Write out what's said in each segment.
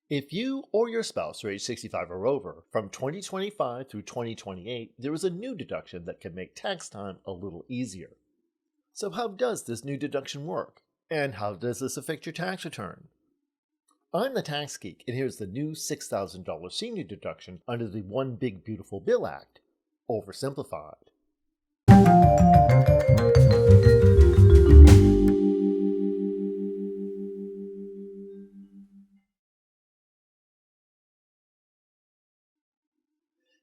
If you or your spouse are age 65 or over, from 2025 through 2028, there is a new deduction that can make tax time a little easier. So how does this new deduction work? And how does this affect your tax return? I'm the Tax Geek, and here's the new $6,000 senior deduction under the One Big Beautiful Bill Act, oversimplified.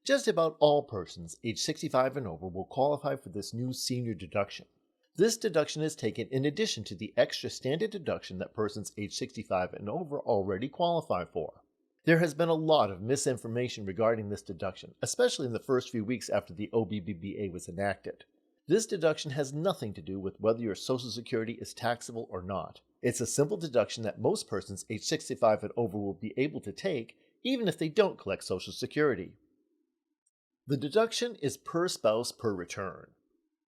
Just about all persons age 65 and over will qualify for this new senior deduction. This deduction is taken in addition to the extra standard deduction that persons age 65 and over already qualify for. There has been a lot of misinformation regarding this deduction, especially in the first few weeks after the OBBBA was enacted. This deduction has nothing to do with whether your Social Security is taxable or not. It's a simple deduction that most persons age 65 and over will be able to take, even if they don't collect Social Security. The deduction is per spouse per return.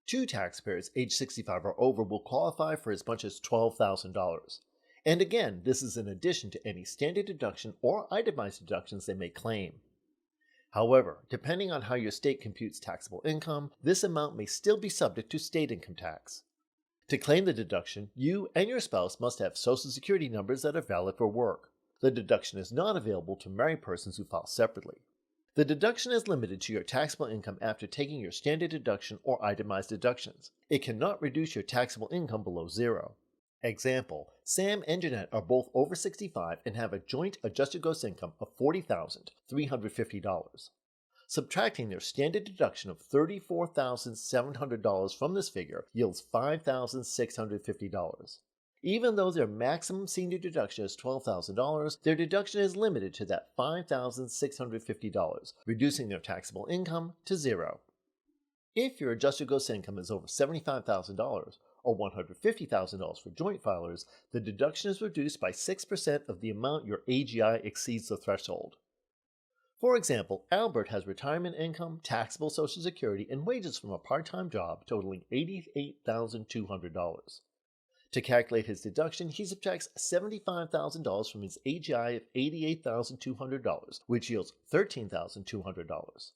Two taxpayers age 65 or over will qualify for as much as $12,000. And again, this is in addition to any standard deduction or itemized deductions they may claim. However, depending on how your state computes taxable income, this amount may still be subject to state income tax. To claim the deduction, you and your spouse must have Social Security numbers that are valid for work. The deduction is not available to married persons who file separately. The deduction is limited to your taxable income after taking your standard deduction or itemized deductions. It cannot reduce your taxable income below zero. Example, Sam and Ginette are both over 65 and have a joint adjusted gross income of $40,350. Subtracting their standard deduction of $34,700 from this figure yields $5,650. Even though their maximum senior deduction is $12,000, their deduction is limited to that $5,650, reducing their taxable income to zero. If your adjusted gross income is over $75,000 or $150,000 for joint filers, the deduction is reduced by 6% of the amount your AGI exceeds the threshold. For example, Albert has retirement income, taxable Social Security, and wages from a part-time job totaling $88,200. To calculate his deduction, he subtracts $75,000 from his AGI of $88,200, which yields $13,200.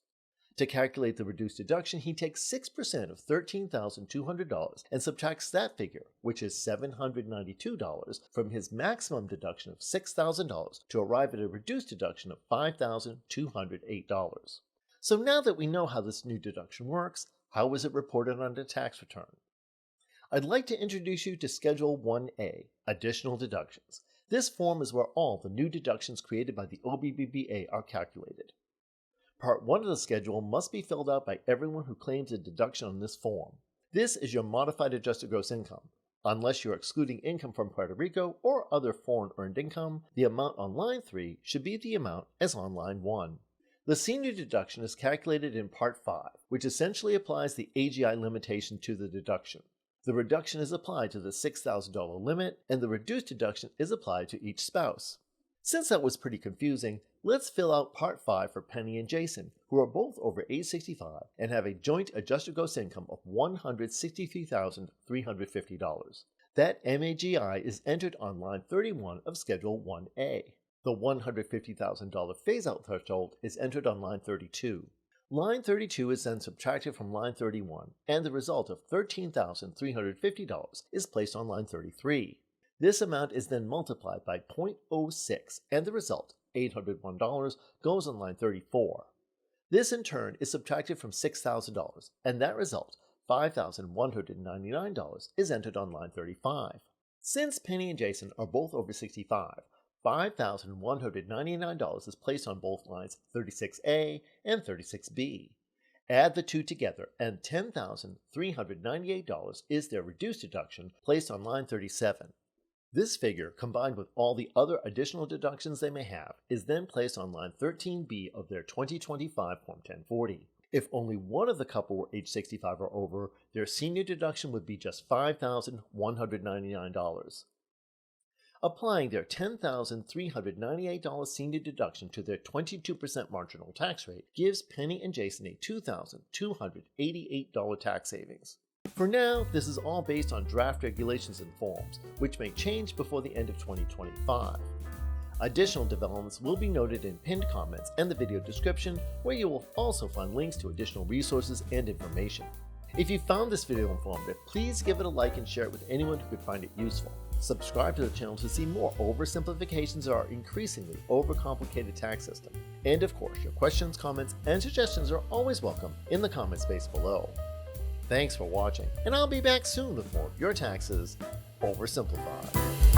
To calculate the reduced deduction, he takes 6% of $13,200 and subtracts that figure, which is $792, from his maximum deduction of $6,000 to arrive at a reduced deduction of $5,208. So now that we know how this new deduction works, how is it reported on the tax return? I'd like to introduce you to Schedule 1A, Additional Deductions. This form is where all the new deductions created by the OBBBA are calculated. Part 1 of the schedule must be filled out by everyone who claims a deduction on this form. This is your modified adjusted gross income. Unless you're excluding income from Puerto Rico or other foreign earned income, the amount on line 3 should be the amount as on line 1. The senior deduction is calculated in Part 5, which essentially applies the AGI limitation to the deduction. The reduction is applied to the $6,000 limit, and the reduced deduction is applied to each spouse. Since that was pretty confusing, let's fill out Part 5 for Penny and Jason, who are both over age 65 and have a joint adjusted gross income of $163,350. That MAGI is entered on line 31 of Schedule 1A. The $150,000 phase-out threshold is entered on line 32. Line 32 is then subtracted from line 31, and the result of $13,350 is placed on line 33. This amount is then multiplied by 0.06, and the result, $801, goes on line 34. This in turn is subtracted from $6,000, and that result, $5,199, is entered on line 35. Since Penny and Jason are both over 65, $5,199 is placed on both lines 36A and 36B. Add the two together, and $10,398 is their reduced deduction placed on line 37. This figure, combined with all the other additional deductions they may have, is then placed on line 13B of their 2025 Form 1040. If only one of the couple were age 65 or over, their senior deduction would be just $5,199. Applying their $10,398 senior deduction to their 22% marginal tax rate gives Penny and Jason a $2,288 tax savings. For now, this is all based on draft regulations and forms, which may change before the end of 2025. Additional developments will be noted in pinned comments and the video description, where you will also find links to additional resources and information. If you found this video informative, please give it a like and share it with anyone who could find it useful. Subscribe to the channel to see more oversimplifications of our increasingly overcomplicated tax system. And of course, your questions, comments, and suggestions are always welcome in the comment space below. Thanks for watching, and I'll be back soon with more of Your Taxes Oversimplified.